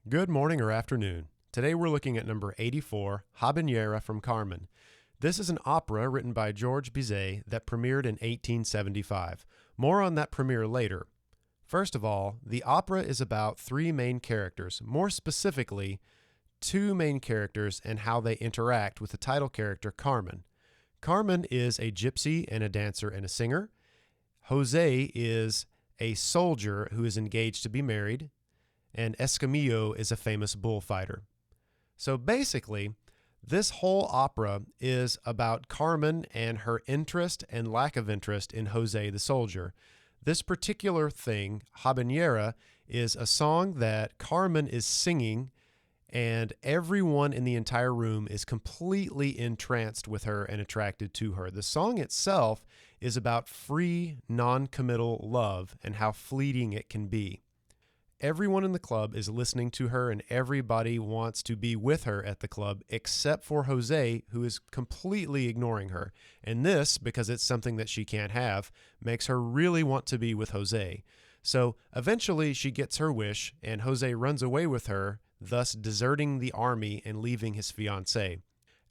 Good morning or afternoon. Today we're looking at number 84, Habanera from Carmen. This is an opera written by Georges Bizet that premiered in 1875. More on that premiere later. First of all, the opera is about three main characters, more specifically, two main characters and how they interact with the title character Carmen. Carmen is a gypsy and a dancer and a singer. Jose is a soldier who is engaged to be married, and Escamillo is a famous bullfighter. So basically, this whole opera is about Carmen and her interest and lack of interest in Jose the soldier. This particular thing, Habanera, is a song that Carmen is singing, and everyone in the entire room is completely entranced with her and attracted to her. The song itself is about free, non-committal love and how fleeting it can be. Everyone in the club is listening to her and everybody wants to be with her at the club except for Jose, who is completely ignoring her. And this, because it's something that she can't have, makes her really want to be with Jose. So eventually she gets her wish and Jose runs away with her, thus deserting the army and leaving his fiancée.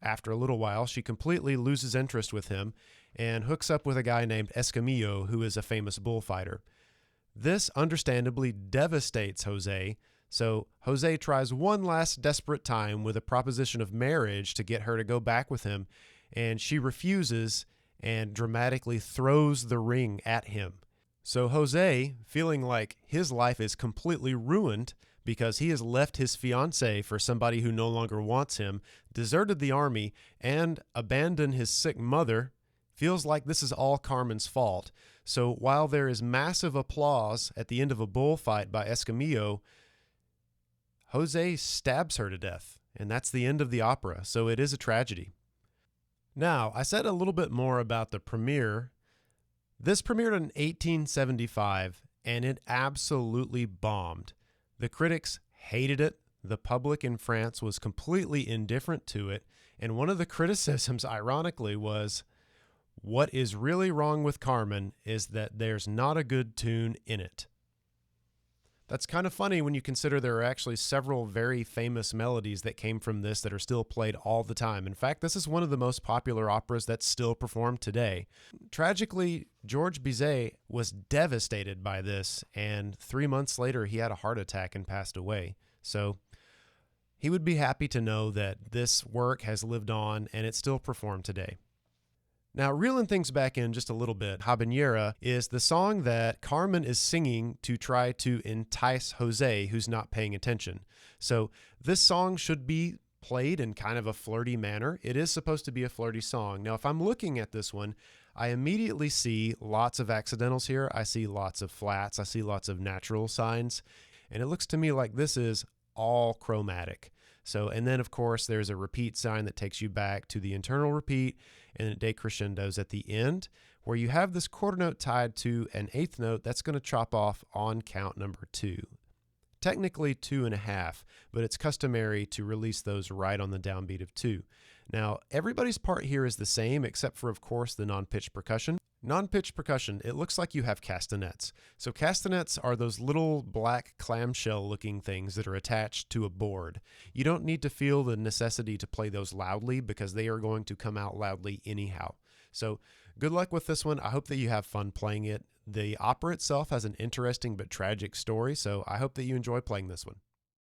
After a little while, she completely loses interest with him and hooks up with a guy named Escamillo, who is a famous bullfighter. This understandably devastates Jose, so Jose tries one last desperate time with a proposition of marriage to get her to go back with him, and she refuses and dramatically throws the ring at him. So Jose, feeling like his life is completely ruined because he has left his fiancée for somebody who no longer wants him, deserted the army, and abandoned his sick mother, feels like this is all Carmen's fault. So while there is massive applause at the end of a bullfight by Escamillo, Jose stabs her to death, and that's the end of the opera, so it is a tragedy. Now, I said a little bit more about the premiere. This premiered in 1875, and it absolutely bombed. The critics hated it. The public in France was completely indifferent to it, and one of the criticisms, ironically, was, what is really wrong with Carmen is that there's not a good tune in it. That's kind of funny when you consider there are actually several very famous melodies that came from this that are still played all the time. In fact, this is one of the most popular operas that's still performed today. Tragically, Georges Bizet was devastated by this, and 3 months later he had a heart attack and passed away. So he would be happy to know that this work has lived on and it's still performed today. Now, reeling things back in just a little bit, Habanera is the song that Carmen is singing to try to entice Jose, who's not paying attention. So this song should be played in kind of a flirty manner. It is supposed to be a flirty song. Now, if I'm looking at this one, I immediately see lots of accidentals here. I see lots of flats. I see lots of natural signs. And it looks to me like this is all chromatic. So, and then of course there's a repeat sign that takes you back to the internal repeat and it decrescendos at the end, where you have this quarter note tied to an eighth note that's going to chop off on count number 2. Technically 2.5, but it's customary to release those right on the downbeat of 2. Now, everybody's part here is the same except for, of course, the non-pitched percussion. Non-pitched percussion, it looks like you have castanets. So castanets are those little black clamshell looking things that are attached to a board. You don't need to feel the necessity to play those loudly because they are going to come out loudly anyhow. So good luck with this one. I hope that you have fun playing it. The opera itself has an interesting but tragic story, so I hope that you enjoy playing this one.